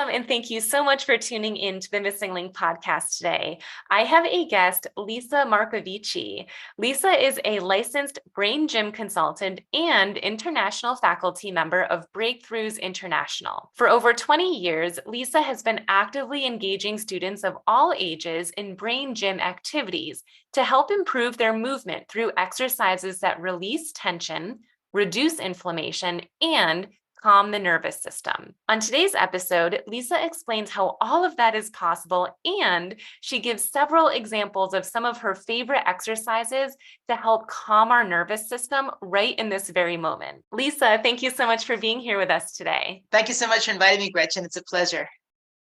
Welcome, and thank you so much for tuning in to the Missing Link podcast today. I have a guest, Lisa Marcovici. Lisa is a licensed brain gym consultant and international faculty member of Breakthroughs International. For over 20 years, Lisa has been actively engaging students of all ages in brain gym activities to help improve their movement through exercises that release tension, reduce inflammation, and calm the nervous system. On today's episode, Lisa explains how all of that is possible, and she gives several examples of some of her favorite exercises to help calm our nervous system right in this very moment. Lisa, thank you so much for being here with us today. Thank you so much for inviting me, Gretchen. It's a pleasure.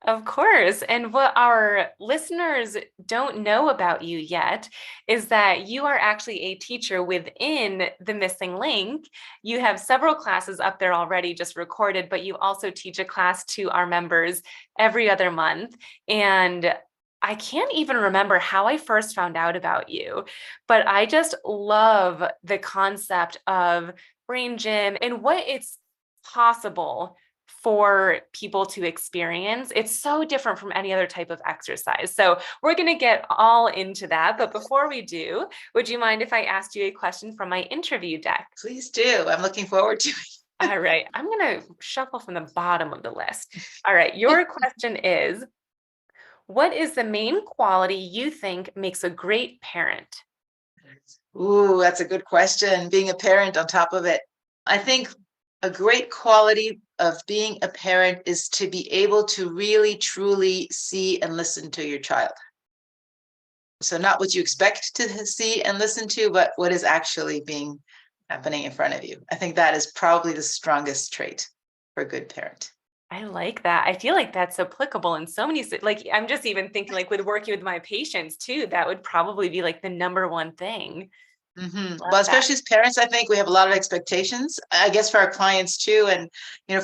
Of course. And what our listeners don't know about you yet is that you are actually a teacher within the Missing Link. You have several classes up there already just recorded, but you also teach a class to our members every other month. And I can't even remember how I first found out about you, but I just love the concept of brain gym and what it's possible for people to experience. It's so different from any other type of exercise. So we're going to get all into that. But before we do, would you mind if I asked you a question from my interview deck? Please do. I'm looking forward to it. All right. I'm going to shuffle from the bottom of the list. All right. Your question is, what is the main quality you think makes a great parent? Ooh, that's a good question. Being a parent on top of it. I think a great quality of being a parent is to be able to really, truly see and listen to your child. So not what you expect to see and listen to, but what is actually happening in front of you. I think that is probably the strongest trait for a good parent. I like that. I feel like that's applicable in so many, like, I'm just even thinking like with working with my patients too, that would probably be like the number one thing. Mm-hmm. Well, especially as parents, I think we have a lot of expectations, I guess, for our clients too. And,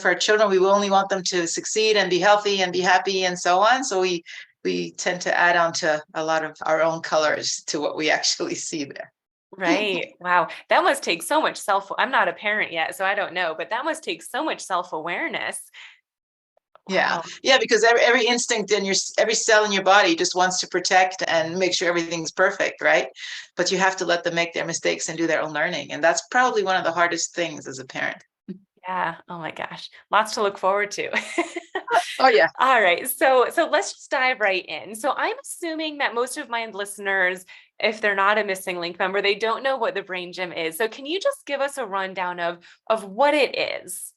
for our children, we will only want them to succeed and be healthy and be happy and so on. So we tend to add on to a lot of our own colors to what we actually see there. Right. Wow. That must take so much I'm not a parent yet, so I don't know, but that must take so much self-awareness. Wow. Yeah, because every instinct in every cell in your body just wants to protect and make sure everything's perfect, right? But you have to let them make their mistakes and do their own learning. And that's probably one of the hardest things as a parent. Yeah. Oh my gosh. Lots to look forward to. Oh, yeah. All right. So let's just dive right in. So I'm assuming that most of my listeners, if they're not a Missing Link member, they don't know what the brain gym is. So can you just give us a rundown of what it is?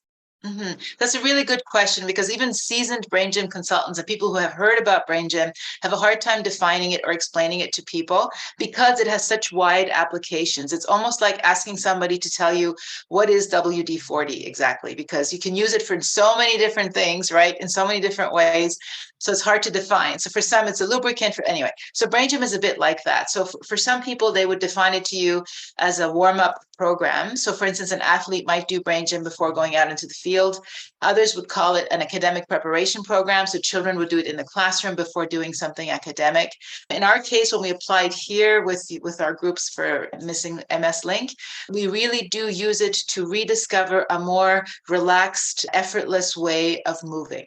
Mm-hmm. That's a really good question, because even seasoned brain gym consultants and people who have heard about brain gym have a hard time defining it or explaining it to people because it has such wide applications. It's almost like asking somebody to tell you what is WD-40 exactly, because you can use it for so many different things, right? In so many different ways. So it's hard to define. So for some, it's a lubricant anyway. So brain gym is a bit like that. So for some people, they would define it to you as a warm-up program. So for instance, an athlete might do brain gym before going out into the field. Others would call it an academic preparation program. So children would do it in the classroom before doing something academic. In our case, when we applied here with our groups for Missing MS Link, we really do use it to rediscover a more relaxed, effortless way of moving.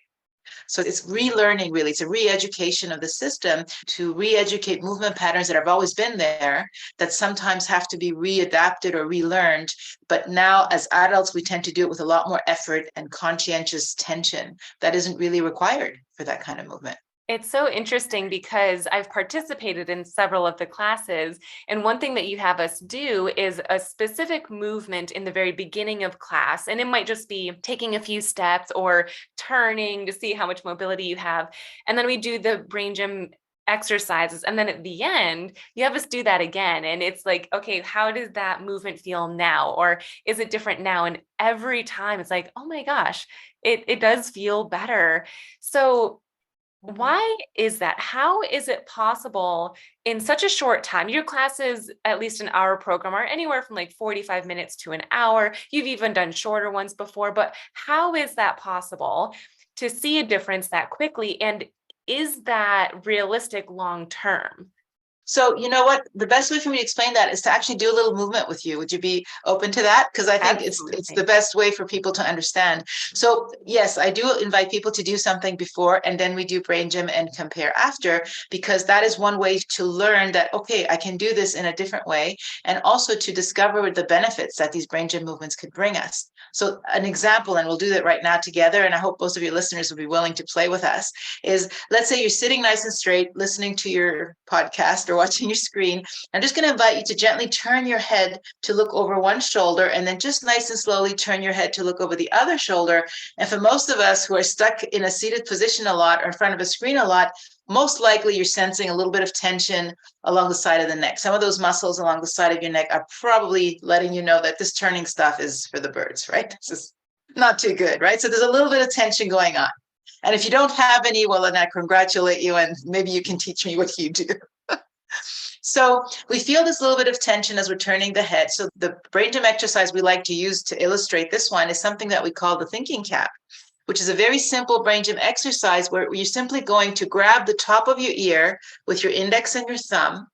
So it's relearning, really. It's a re-education of the system to re-educate movement patterns that have always been there, that sometimes have to be readapted or relearned. But now as adults, we tend to do it with a lot more effort and conscientious tension that isn't really required for that kind of movement. It's so interesting because I've participated in several of the classes, and one thing that you have us do is a specific movement in the very beginning of class, and it might just be taking a few steps or turning to see how much mobility you have. And then we do the brain gym exercises, and then at the end you have us do that again, and it's like, okay, how does that movement feel now, or is it different now? And every time it's like, oh my gosh, it does feel better. So why is that? How is it possible in such a short time? Your classes, at least in our program, are anywhere from like 45 minutes to an hour. You've even done shorter ones before, but how is that possible to see a difference that quickly? And is that realistic long term? So you know what? The best way for me to explain that is to actually do a little movement with you. Would you be open to that? Because I think it's the Absolutely. best way for people to understand. So yes, I do invite people to do something before, and then we do brain gym and compare after, because that is one way to learn that, okay, I can do this in a different way, and also to discover the benefits that these brain gym movements could bring us. So an example, and we'll do that right now together, and I hope most of your listeners will be willing to play with us, is let's say you're sitting nice and straight, listening to your podcast or watching your screen. I'm just going to invite you to gently turn your head to look over one shoulder, and then just nice and slowly turn your head to look over the other shoulder. And for most of us who are stuck in a seated position a lot or in front of a screen a lot, most likely you're sensing a little bit of tension along the side of the neck. Some of those muscles along the side of your neck are probably letting you know that this turning stuff is for the birds, right? This is not too good, right? So there's a little bit of tension going on. And if you don't have any, well, then I congratulate you, and maybe you can teach me what you do. So we feel this little bit of tension as we're turning the head. So the brain gym exercise we like to use to illustrate this one is something that we call the thinking cap, which is a very simple brain gym exercise where you're simply going to grab the top of your ear with your index and your thumb,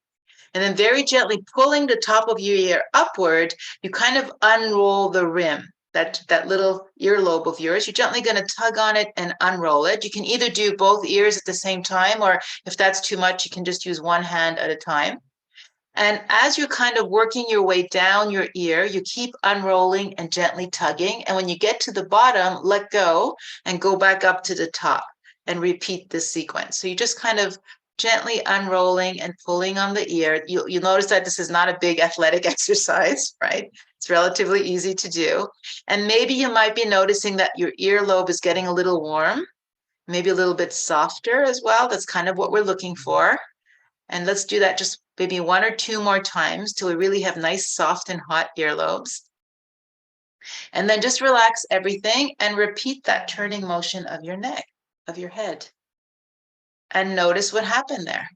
and then very gently pulling the top of your ear upward, you kind of unroll the rim. That little earlobe of yours, you're gently going to tug on it and unroll it. You can either do both ears at the same time, or if that's too much, you can just use one hand at a time. And as you're kind of working your way down your ear, you keep unrolling and gently tugging. And when you get to the bottom, let go and go back up to the top and repeat this sequence. So you just kind of gently unrolling and pulling on the ear. You'll notice that this is not a big athletic exercise, right? It's relatively easy to do. And maybe you might be noticing that your earlobe is getting a little warm, maybe a little bit softer as well. That's kind of what we're looking for. And let's do that just maybe one or two more times till we really have nice, soft and hot earlobes. And then just relax everything and repeat that turning motion of your neck, of your head. And notice what happened there.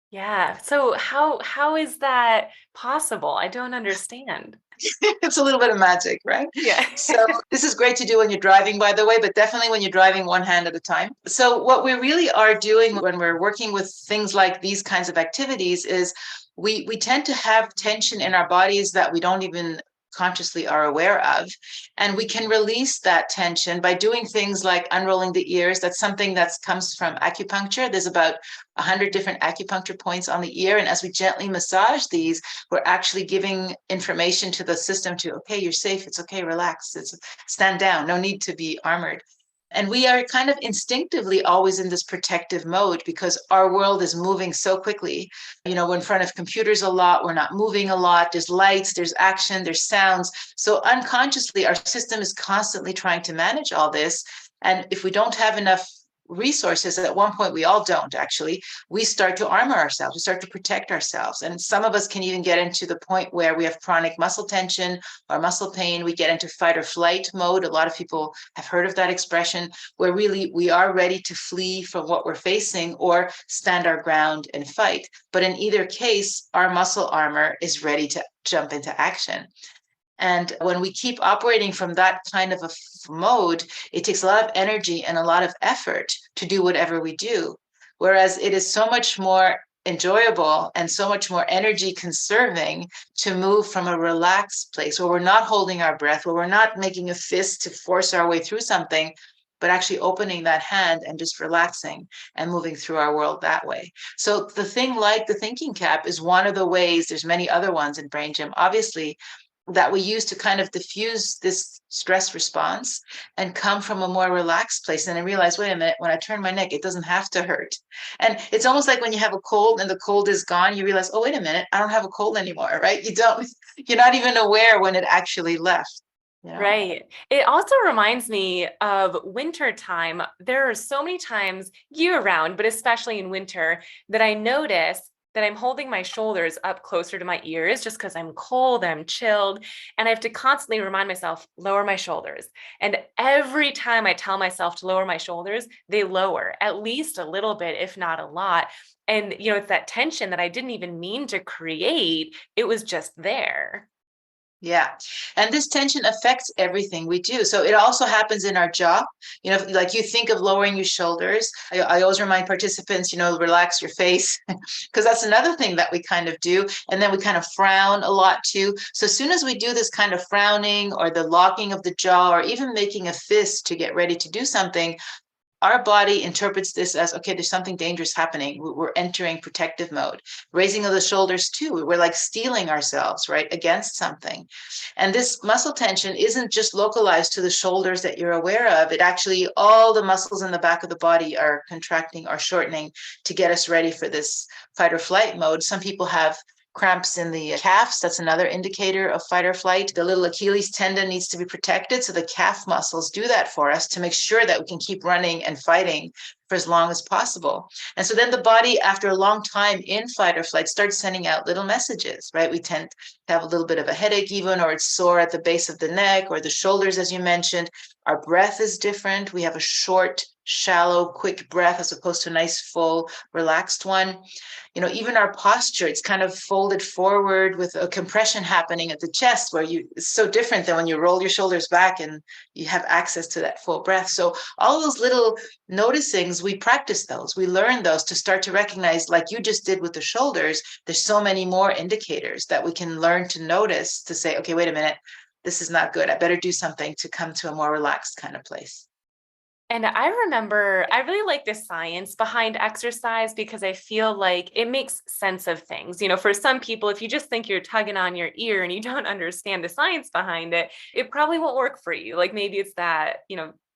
Yeah. So how is that possible? I don't understand. It's a little bit of magic, right? Yeah. So this is great to do when you're driving, by the way, but definitely when you're driving one hand at a time. So what we really are doing when we're working with things like these kinds of activities is we tend to have tension in our bodies that we don't even consciously are aware of. And we can release that tension by doing things like unrolling the ears. That's something that comes from acupuncture. There's about 100 different acupuncture points on the ear. And as we gently massage these, we're actually giving information to the system to, okay, you're safe. It's okay. Relax. It's stand down. No need to be armored. And we are kind of instinctively always in this protective mode because our world is moving so quickly. You know, we're in front of computers a lot. We're not moving a lot. There's lights, there's action, there's sounds. So unconsciously, our system is constantly trying to manage all this. And if we don't have enough resources, at one point we all don't actually, we start to armor ourselves, we start to protect ourselves. And some of us can even get into the point where we have chronic muscle tension or muscle pain. We get into fight or flight mode. A lot of people have heard of that expression, where really we are ready to flee from what we're facing or stand our ground and fight. But in either case, our muscle armor is ready to jump into action. And when we keep operating from that kind of a mode, it takes a lot of energy and a lot of effort to do whatever we do. Whereas it is so much more enjoyable and so much more energy conserving to move from a relaxed place where we're not holding our breath, where we're not making a fist to force our way through something, but actually opening that hand and just relaxing and moving through our world that way. So the thing like the thinking cap is one of the ways, there's many other ones in Brain Gym, obviously, that we use to kind of diffuse this stress response and come from a more relaxed place. And I realize, wait a minute, when I turn my neck, it doesn't have to hurt. And it's almost like when you have a cold and the cold is gone, you realize, oh, wait a minute, I don't have a cold anymore, right? You're not even aware when it actually left. You know? Right. It also reminds me of winter time. There are so many times year round, but especially in winter, that I notice that I'm holding my shoulders up closer to my ears just because I'm cold, I'm chilled, and I have to constantly remind myself, lower my shoulders. And every time I tell myself to lower my shoulders, they lower at least a little bit, if not a lot. And, it's that tension that I didn't even mean to create. It was just there. Yeah. And this tension affects everything we do. So it also happens in our jaw. Like you think of lowering your shoulders. I always remind participants, relax your face, because that's another thing that we kind of do. And then we kind of frown a lot too. So as soon as we do this kind of frowning or the locking of the jaw or even making a fist to get ready to do something, our body interprets this as, okay, there's something dangerous happening. We're entering protective mode. Raising of the shoulders too. We're like steeling ourselves, right, against something. And this muscle tension isn't just localized to the shoulders that you're aware of. It actually, all the muscles in the back of the body are contracting or shortening to get us ready for this fight or flight mode. Some people have cramps in the calves. That's another indicator of fight or flight. The little Achilles tendon needs to be protected. So the calf muscles do that for us to make sure that we can keep running and fighting for as long as possible. And so then the body, after a long time in fight or flight, starts sending out little messages, right? We tend to have a little bit of a headache even, or it's sore at the base of the neck or the shoulders, as you mentioned. Our breath is different. We have a short, shallow, quick breath as opposed to a nice, full, relaxed one. Even our posture, it's kind of folded forward with a compression happening at the chest where it's so different than when you roll your shoulders back and you have access to that full breath. So all those little noticings, we practice those, we learn those to start to recognize, like you just did with the shoulders, there's so many more indicators that we can learn to notice to say, okay, wait a minute, this is not good. I better do something to come to a more relaxed kind of place. And I remember I really like the science behind exercise because I feel like it makes sense of things. For some people, if you just think you're tugging on your ear and you don't understand the science behind it, it probably won't work for you. Like maybe it's that,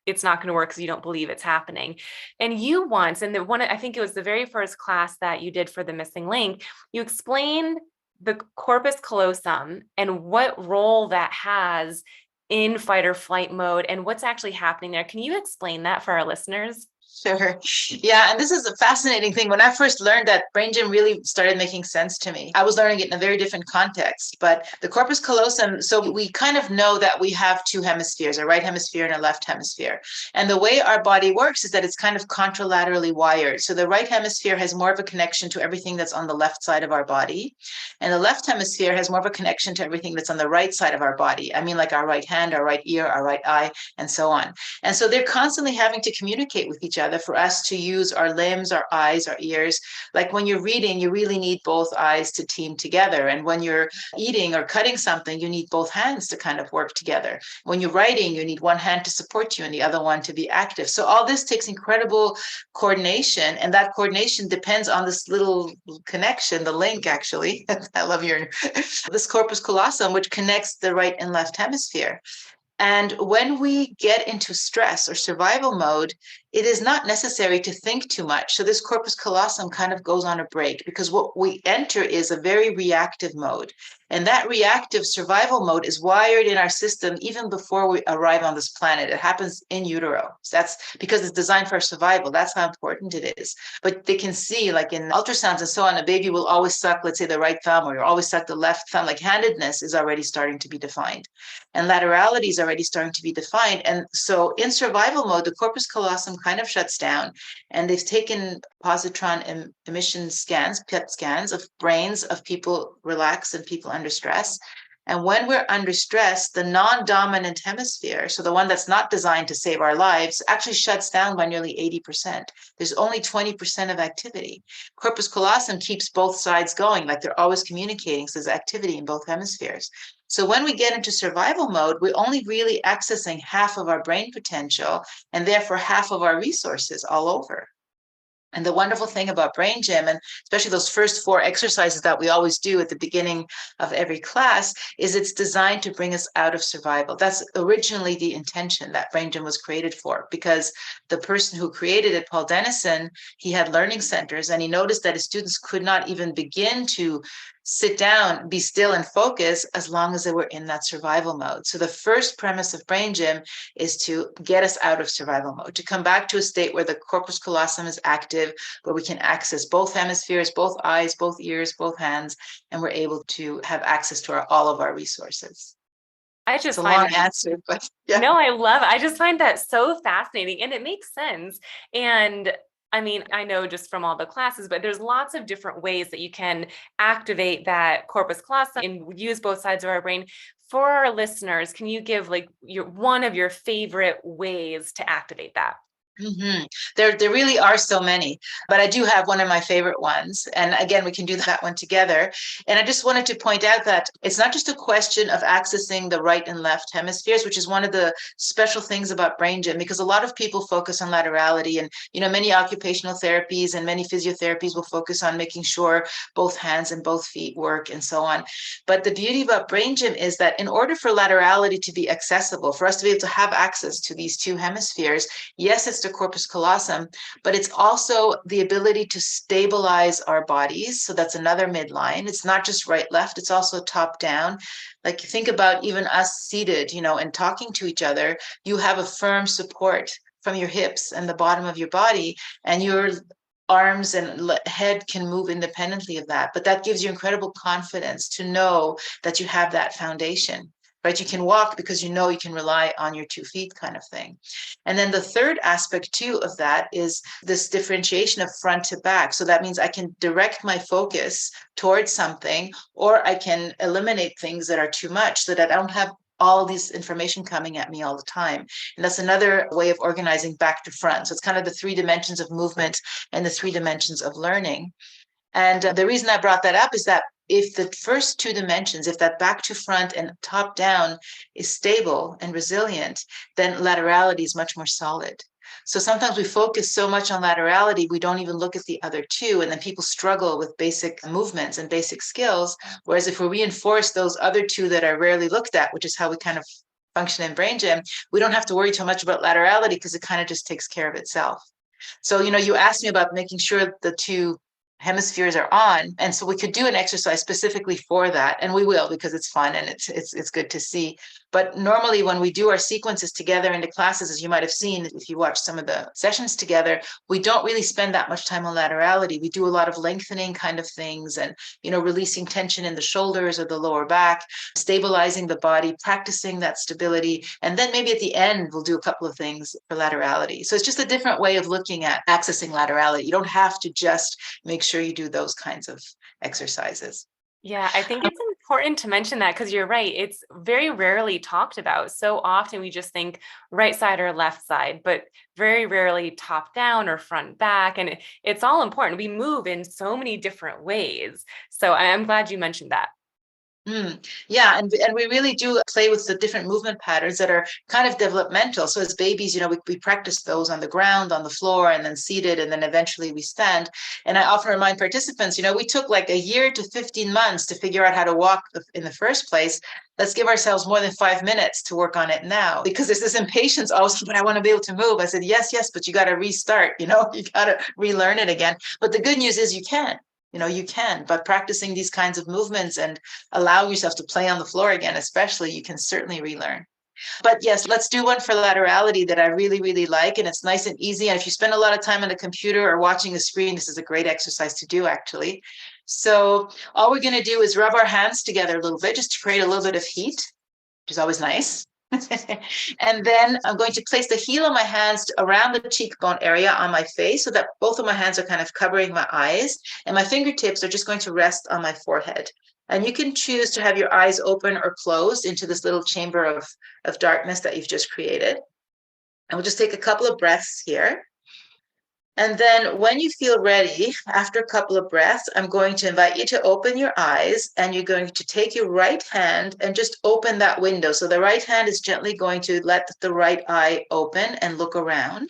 it's not going to work because you don't believe it's happening. And you once, and the one, I think it was the very first class that you did for the missing link, you explained the corpus callosum and what role that has in fight or flight mode and what's actually happening there. Can you explain that for our listeners? Sure. Yeah. And this is a fascinating thing. When I first learned that, brain gym really started making sense to me. I was learning it in a very different context, but the corpus callosum, so we kind of know that we have two hemispheres, a right hemisphere and a left hemisphere. And the way our body works is that it's kind of contralaterally wired. So the right hemisphere has more of a connection to everything that's on the left side of our body. And the left hemisphere has more of a connection to everything that's on the right side of our body. I mean, like our right hand, our right ear, our right eye, and so on. And so they're constantly having to communicate with each other for us to use our limbs, our eyes, our ears. Like when you're reading, you really need both eyes to team together. And when you're eating or cutting something, you need both hands to kind of work together. When you're writing, you need one hand to support you and the other one to be active. So all this takes incredible coordination. And that coordination depends on this little connection, the link, actually. I love your, this corpus callosum, which connects the right and left hemisphere. And when we get into stress or survival mode, it is not necessary to think too much. So this corpus callosum kind of goes on a break because what we enter is a very reactive mode. And that reactive survival mode is wired in our system even before we arrive on this planet. It happens in utero. So that's because it's designed for survival. That's how important it is. But they can see, like in ultrasounds and so on, a baby will always suck, let's say, the right thumb, or you always suck the left thumb. Like handedness is already starting to be defined. And laterality is already starting to be defined. And so in survival mode, the corpus callosum kind of shuts down. And they've taken positron emission scans, PET scans of brains of people relaxed and people under stress. And when we're under stress, the non-dominant hemisphere, so the one that's not designed to save our lives, actually shuts down by nearly 80%. There's only 20% of activity. Corpus callosum keeps both sides going, like they're always communicating, so there's activity in both hemispheres. So when we get into survival mode, we're only really accessing half of our brain potential and therefore half of our resources all over. And the wonderful thing about brain gym, and especially those first 4 exercises that we always do at the beginning of every class, is it's designed to bring us out of survival. That's originally the intention that brain gym was created for, because the person who created it, Paul Dennison, he had learning centers, and he noticed that his students could not even begin to sit down, be still and focus as long as they were in that survival mode. So the first premise of brain gym is to get us out of survival mode, to come back to a state where the corpus callosum is active, where we can access both hemispheres, both eyes, both ears, both hands, and we're able to have access to all of our resources. I It's just a find long that, answer, but yeah. no, I love it. I just find that so fascinating and it makes sense. And I mean, I know just from all the classes, but there's lots of different ways that you can activate that corpus callosum and use both sides of our brain. For our listeners, can you give like one of your favorite ways to activate that? There really are so many, but I do have one of my favorite ones. And again, we can do that one together. And I just wanted to point out that it's not just a question of accessing the right and left hemispheres, which is one of the special things about brain gym, because a lot of people focus on laterality, and many occupational therapies and many physiotherapies will focus on making sure both hands and both feet work and so on. But the beauty about brain gym is that in order for laterality to be accessible, for us to be able to have access to these two hemispheres, yes, it's the corpus callosum, but it's also the ability to stabilize our bodies. So that's another midline. It's not just right, left, it's also top down. Like think about even us seated, and talking to each other, you have a firm support from your hips and the bottom of your body, and your arms and head can move independently of that. But that gives you incredible confidence to know that you have that foundation. Right? You can walk because you can rely on your 2 feet kind of thing. And then the third aspect too of that is this differentiation of front to back. So that means I can direct my focus towards something, or I can eliminate things that are too much so that I don't have all this information coming at me all the time. And that's another way of organizing back to front. So it's kind of the 3 dimensions of movement and the 3 dimensions of learning. And the reason I brought that up is that if the first 2 dimensions, if that back to front and top down is stable and resilient, then laterality is much more solid. So sometimes we focus so much on laterality, we don't even look at the other 2, and then people struggle with basic movements and basic skills. Whereas if we reinforce those other 2 that are rarely looked at, which is how we kind of function in brain gym, we don't have to worry too much about laterality because it kind of just takes care of itself. So, you asked me about making sure the 2 hemispheres are on, and so we could do an exercise specifically for that, and we will, because it's fun and it's good to see. But normally when we do our sequences together into classes, as you might have seen if you watch some of the sessions together, we don't really spend that much time on laterality. We do a lot of lengthening kind of things, and releasing tension in the shoulders or the lower back, stabilizing the body, practicing that stability, and then maybe at the end we'll do a couple of things for laterality. So it's just a different way of looking at accessing laterality. You don't have to just make sure you do those kinds of exercises. Yeah, I think it's important to mention that because you're right. It's very rarely talked about. So often we just think right side or left side, but very rarely top down or front back. And it's all important. We move in so many different ways. So I'm glad you mentioned that. Yeah, and we really do play with the different movement patterns that are kind of developmental. So as babies, we practice those on the ground, on the floor, and then seated, and then eventually we stand. And I often remind participants, we took like a year to 15 months to figure out how to walk in the first place. Let's give ourselves more than 5 minutes to work on it now, because there's this impatience always, but I want to be able to move. I said, yes, but you got to restart, you got to relearn it again. But the good news is you can. You can, but practicing these kinds of movements and allowing yourself to play on the floor again, especially, you can certainly relearn. But yes, let's do one for laterality that I really, really like. And it's nice and easy. And if you spend a lot of time on a computer or watching a screen, this is a great exercise to do, actually. So all we're going to do is rub our hands together a little bit, just to create a little bit of heat, which is always nice. And then I'm going to place the heel of my hands around the cheekbone area on my face, so that both of my hands are kind of covering my eyes, and my fingertips are just going to rest on my forehead. And you can choose to have your eyes open or closed into this little chamber of darkness that you've just created. And we'll just take a couple of breaths here. And then when you feel ready, after a couple of breaths, I'm going to invite you to open your eyes, and you're going to take your right hand and just open that window. So the right hand is gently going to let the right eye open and look around,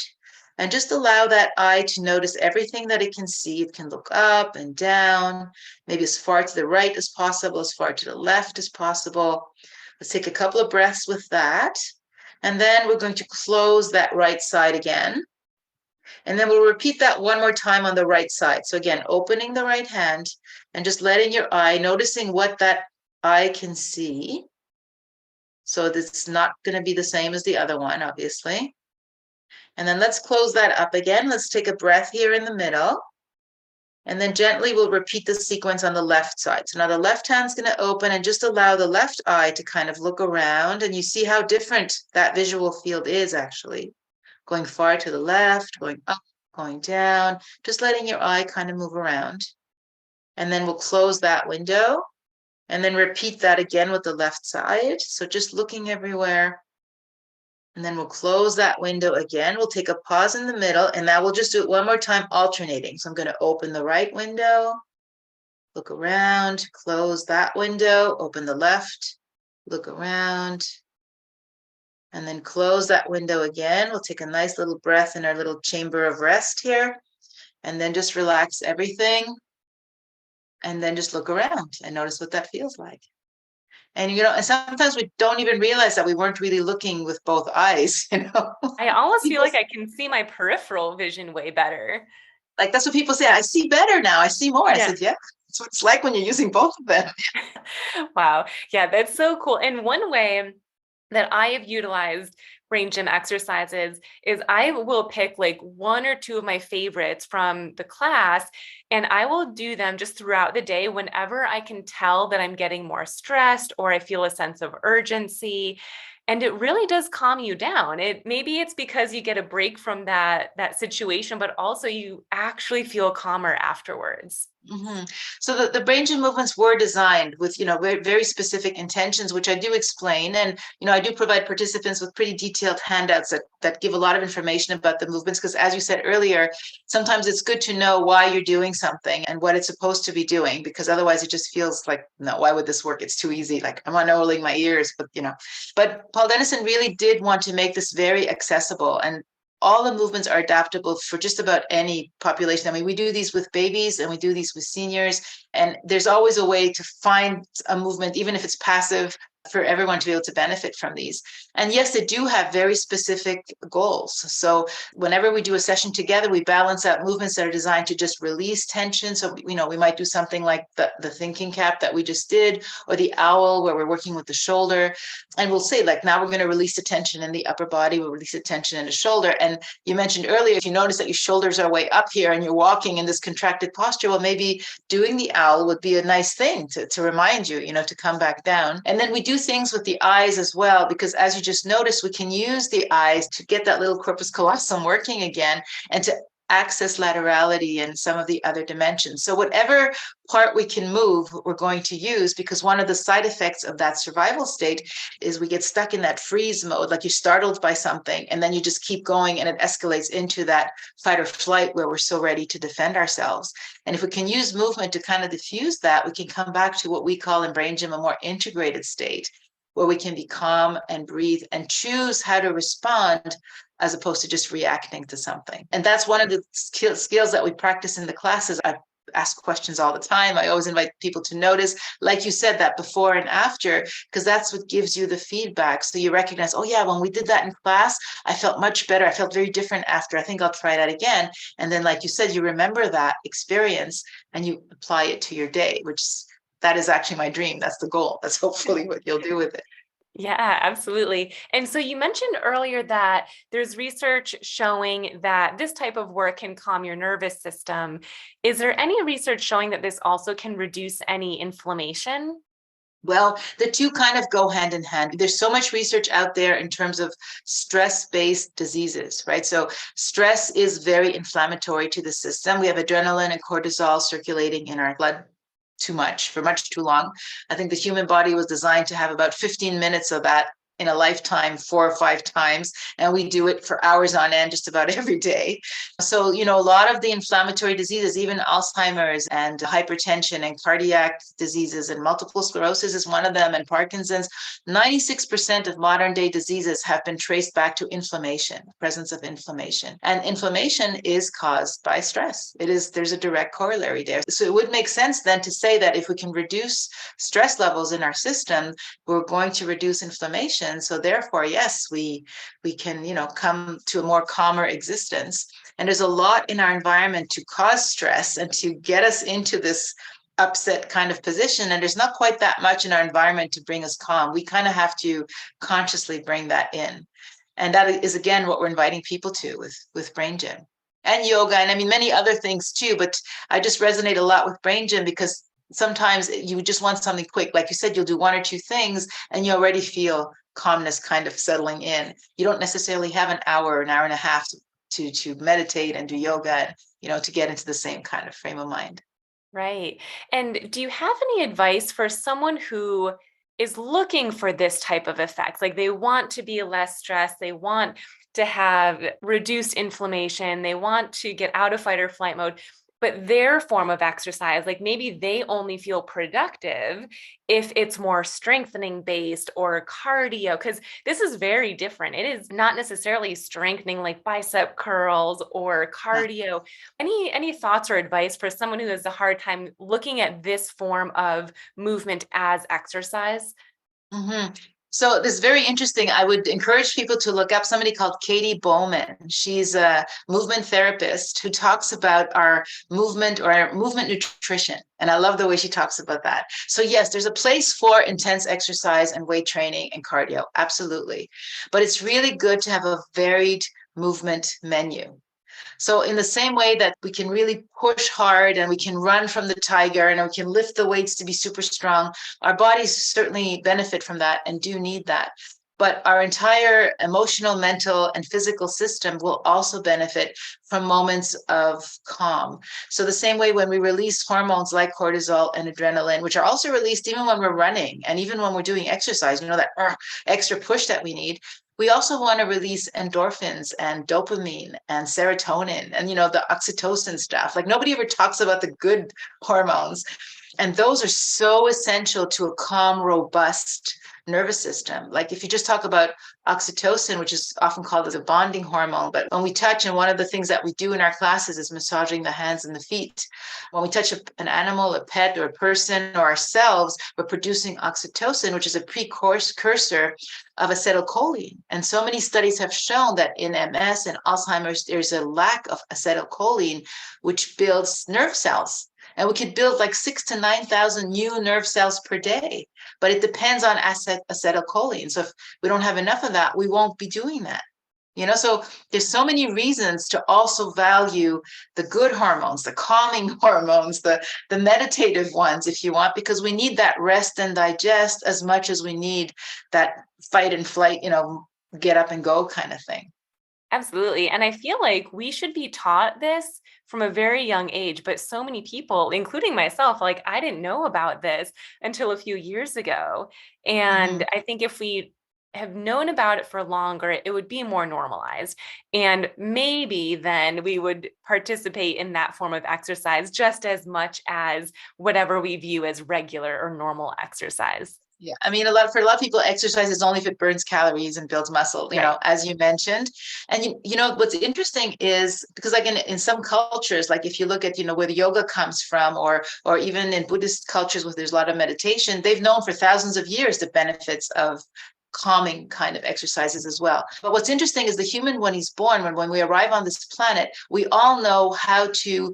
and just allow that eye to notice everything that it can see. It can look up and down, maybe as far to the right as possible, as far to the left as possible. Let's take a couple of breaths with that. And then we're going to close that right side again. And then we'll repeat that one more time on the right side. So again, opening the right hand and just letting your eye, noticing what that eye can see. So it's not going to be the same as the other one, obviously. And then let's close that up again. Let's take a breath here in the middle. And then gently we'll repeat the sequence on the left side. So now the left hand's going to open, and just allow the left eye to kind of look around. And you see how different that visual field is, actually. Going far to the left, going up, going down, just letting your eye kind of move around. And then we'll close that window. And then repeat that again with the left side. So just looking everywhere. And then we'll close that window again. We'll take a pause in the middle, and now we'll just do it one more time, alternating. So I'm going to open the right window, look around, close that window, open the left, look around, and then close that window again. We'll take a nice little breath in our little chamber of rest here, and then just relax everything. And then just look around and notice what that feels like. And, and sometimes we don't even realize that we weren't really looking with both eyes, I almost feel People, like I can see my peripheral vision way better. like that's what people say. I see better now. I see more. I Yeah. said, yeah, that's what it's like when you're using both of them. Wow. Yeah, that's so cool. And one way that I have utilized brain gym exercises is I will pick like one or two of my favorites from the class, and I will do them just throughout the day whenever I can tell that I'm getting more stressed or I feel a sense of urgency. And it really does calm you down. Maybe it's because you get a break from that situation, but also you actually feel calmer afterwards. Mm-hmm. So the brain gym movements were designed with, very, very specific intentions, which I do explain. And, I do provide participants with pretty detailed handouts that give a lot of information about the movements. Because as you said earlier, sometimes it's good to know why you're doing something and what it's supposed to be doing, because otherwise it just feels like, no, why would this work? It's too easy. Like I'm unrolling my ears, but Paul Dennison really did want to make this very accessible, and all the movements are adaptable for just about any population. I mean, we do these with babies and we do these with seniors, and there's always a way to find a movement, even if it's passive, for everyone to be able to benefit from these. And yes, they do have very specific goals. So whenever we do a session together, we balance out movements that are designed to just release tension. So, we might do something like the thinking cap that we just did, or the owl where we're working with the shoulder. And we'll say, like, now we're going to release the tension in the upper body, we'll release the tension in the shoulder. And you mentioned earlier, if you notice that your shoulders are way up here and you're walking in this contracted posture, well, maybe doing the owl would be a nice thing to remind you, to come back down. And then we do things with the eyes as well, because as you just noticed, we can use the eyes to get that little corpus callosum working again and to access laterality and some of the other dimensions. So whatever part we can move, we're going to use, because one of the side effects of that survival state is we get stuck in that freeze mode, like you're startled by something and then you just keep going and it escalates into that fight or flight where we're so ready to defend ourselves. And if we can use movement to kind of diffuse that, we can come back to what we call in brain gym a more integrated state, where we can be calm and breathe and choose how to respond as opposed to just reacting to something. And that's one of the skills that we practice in the classes. I ask questions all the time. I always invite people to notice, like you said, that before and after, because that's what gives you the feedback. So you recognize, oh yeah, when we did that in class, I felt much better. I felt very different after. I think I'll try that again. And then, like you said, you remember that experience and you apply it to your day, that is actually my dream. That's the goal. That's hopefully what you'll do with it. Yeah, absolutely. And so you mentioned earlier that there's research showing that this type of work can calm your nervous system. Is there any research showing that this also can reduce any inflammation? Well, the two kind of go hand in hand. There's so much research out there in terms of stress-based diseases, right? So stress is very inflammatory to the system. We have adrenaline and cortisol circulating in our blood too much for much too long. I think the human body was designed to have about 15 minutes of that in a lifetime 4 or 5 times, and we do it for hours on end just about every day. So, a lot of the inflammatory diseases, even Alzheimer's and hypertension and cardiac diseases and multiple sclerosis is one of them, and Parkinson's, 96% of modern day diseases have been traced back to inflammation, presence of inflammation. And inflammation is caused by stress. There's a direct corollary there. So it would make sense then to say that if we can reduce stress levels in our system, we're going to reduce inflammation. So therefore, yes, we can, come to a more calmer existence. And there's a lot in our environment to cause stress and to get us into this upset kind of position. And there's not quite that much in our environment to bring us calm. We kind of have to consciously bring that in. And that is, again, what we're inviting people to with brain gym and yoga. And I mean, many other things too, but I just resonate a lot with brain gym because sometimes you just want something quick. Like you said, you'll do 1 or 2 things and you already feel calmness kind of settling in. You don't necessarily have an hour and a half to meditate and do yoga, to get into the same kind of frame of mind. Right. And do you have any advice for someone who is looking for this type of effect? Like they want to be less stressed, they want to have reduced inflammation, they want to get out of fight or flight mode, but their form of exercise, like maybe they only feel productive if it's more strengthening based or cardio, because this is very different. It is not necessarily strengthening like bicep curls or Yeah. cardio. Any thoughts or advice for someone who has a hard time looking at this form of movement as exercise? hmm So this is very interesting. I would encourage people to look up somebody called Katie Bowman. She's a movement therapist who talks about our movement or our movement nutrition. And I love the way she talks about that. So yes, there's a place for intense exercise and weight training and cardio. Absolutely. But it's really good to have a varied movement menu. So in the same way that we can really push hard and we can run from the tiger and we can lift the weights to be super strong, our bodies certainly benefit from that and do need that. But our entire emotional, mental, and physical system will also benefit from moments of calm. So the same way when we release hormones like cortisol and adrenaline, which are also released even when we're running and even when we're doing exercise, that extra push that we need, we also want to release endorphins and dopamine and serotonin and the oxytocin stuff. Like nobody ever talks about the good hormones, and those are so essential to a calm, robust nervous system. Like if you just talk about oxytocin, which is often called as a bonding hormone, but when we touch, and one of the things that we do in our classes is massaging the hands and the feet. When we touch an animal, a pet, or a person, or ourselves, we're producing oxytocin, which is a precursor of acetylcholine. And so many studies have shown that in MS and Alzheimer's, there's a lack of acetylcholine, which builds nerve cells. And we could build like 6,000 to 9,000 new nerve cells per day, but it depends on acetylcholine. So if we don't have enough of that, we won't be doing that. So there's so many reasons to also value the good hormones, the calming hormones, the meditative ones, if you want, because we need that rest and digest as much as we need that fight and flight, get up and go kind of thing. Absolutely. And I feel like we should be taught this from a very young age, but so many people, including myself, like I didn't know about this until a few years ago. Mm-hmm. And I think if we have known about it for longer, it would be more normalized. And maybe then we would participate in that form of exercise just as much as whatever we view as regular or normal exercise. Yeah, I mean, for a lot of people, exercise is only if it burns calories and builds muscle, Right. as you mentioned. And what's interesting is because like in some cultures, like if you look at, where the yoga comes from, or even in Buddhist cultures where there's a lot of meditation, they've known for thousands of years the benefits of calming kind of exercises as well. But what's interesting is the human, when he's born, when we arrive on this planet, we all know how to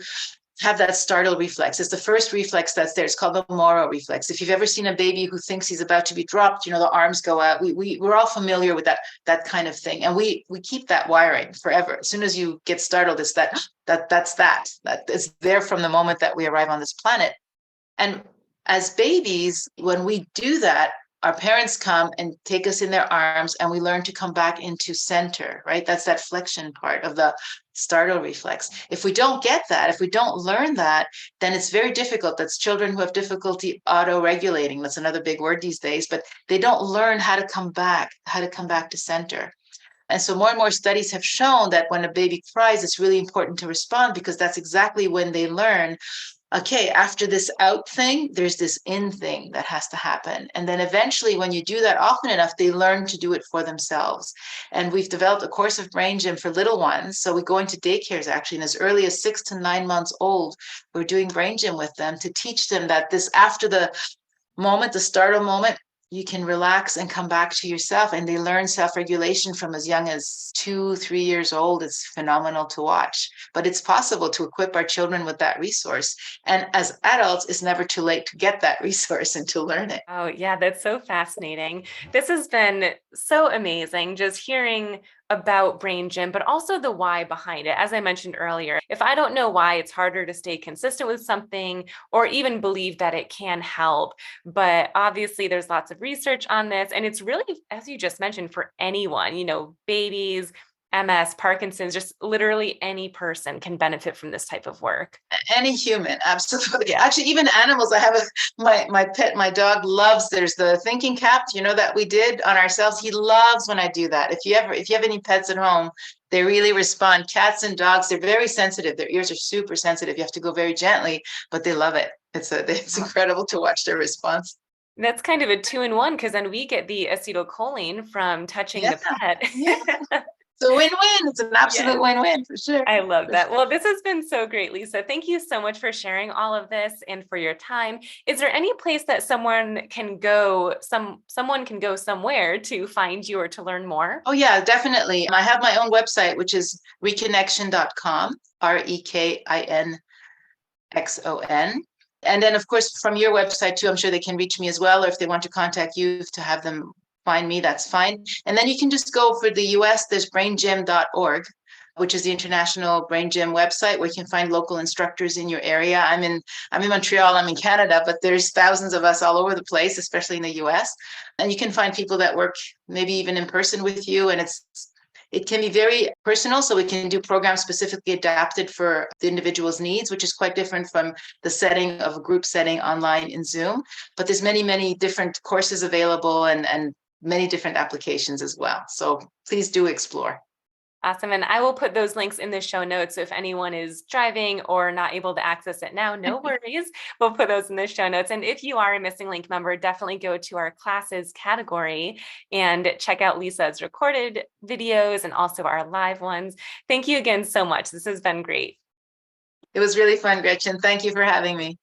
have that startle reflex. It's the first reflex that's there. It's called the Moro reflex. If you've ever seen a baby who thinks he's about to be dropped, the arms go out. We're all familiar with that kind of thing, and we keep that wiring forever. As soon as you get startled, it's that is there from the moment that we arrive on this planet. And as babies, when we do that, our parents come and take us in their arms and we learn to come back into center, right? That's that flexion part of the startle reflex. If we don't get that, if we don't learn that, then it's very difficult. That's children who have difficulty auto-regulating. That's another big word these days, but they don't learn how to come back to center. And so more and more studies have shown that when a baby cries, it's really important to respond because that's exactly when they learn, okay, after this out thing, there's this in thing that has to happen. And then eventually, when you do that often enough, they learn to do it for themselves. And we've developed a course of brain gym for little ones. So we go into daycares actually, and as early as 6 to 9 months old, we're doing brain gym with them to teach them that this after the moment, the startle moment, you can relax and come back to yourself. And they learn self-regulation from as young as 2, 3 years old. It's phenomenal to watch. But it's possible to equip our children with that resource. And as adults, it's never too late to get that resource and to learn it. Oh, yeah, that's so fascinating. This has been so amazing just hearing about Brain Gym, but also the why behind it. As I mentioned earlier, if I don't know why, it's harder to stay consistent with something or even believe that it can help. But obviously, there's lots of research on this, and it's really, as you just mentioned, for anyone, babies, MS, Parkinson's, just literally any person can benefit from this type of work. Any human, absolutely. Yeah. Actually, even animals. I have my pet, my dog loves, there's the thinking cap, that we did on ourselves. He loves when I do that. If you have any pets at home, they really respond. Cats and dogs, they're very sensitive. Their ears are super sensitive. You have to go very gently, but they love it. It's incredible to watch their response. That's kind of a 2-in-1, because then we get the acetylcholine from touching the pet. Yeah. It's a win-win. It's an absolute win-win for sure. I love that. Well, this has been so great, Lisa. Thank you so much for sharing all of this and for your time. Is there any place that someone can go somewhere to find you or to learn more? Oh, yeah, definitely. I have my own website, which is reconnection.com, REKINXON. And then, of course, from your website too, I'm sure they can reach me as well, or if they want to contact you to have them find me, that's fine. And then you can just go for the US, there's braingym.org, which is the international brain gym website where you can find local instructors in your area. I'm in Montreal, I'm in Canada, but there's thousands of us all over the place, especially in the US. And you can find people that work maybe even in person with you. And it can be very personal, so we can do programs specifically adapted for the individual's needs, which is quite different from the setting of a group setting online in Zoom. But there's many, many different courses available and many different applications as well. So please do explore. Awesome. And I will put those links in the show notes. So if anyone is driving or not able to access it now, no worries. We'll put those in the show notes. And if you are a Missing Link member, definitely go to our classes category and check out Lisa's recorded videos and also our live ones. Thank you again so much. This has been great. It was really fun, Gretchen. Thank you for having me.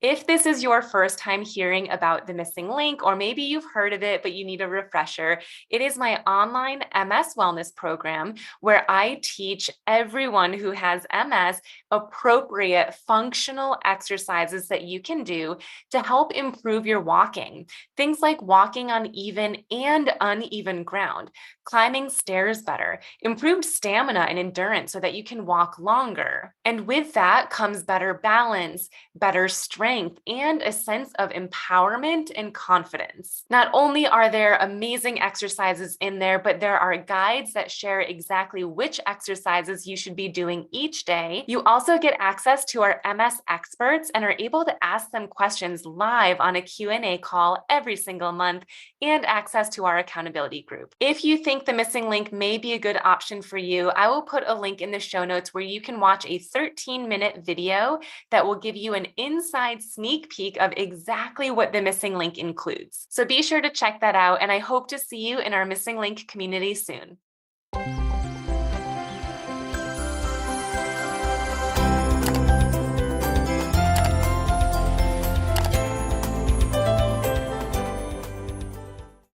If this is your first time hearing about the Missing Link, or maybe you've heard of it, but you need a refresher, it is my online MS wellness program where I teach everyone who has MS appropriate functional exercises that you can do to help improve your walking. Things like walking on even and uneven ground, climbing stairs better, improved stamina and endurance so that you can walk longer. And with that comes better balance, better strength, and a sense of empowerment and confidence. Not only are there amazing exercises in there, but there are guides that share exactly which exercises you should be doing each day. You also get access to our MS experts and are able to ask them questions live on a Q&A call every single month, and access to our accountability group. If you think the Missing Link may be a good option for you, I will put a link in the show notes where you can watch a 13-minute video that will give you an inside sneak peek of exactly what the Missing Link includes. So be sure to check that out, and I hope to see you in our Missing Link community soon.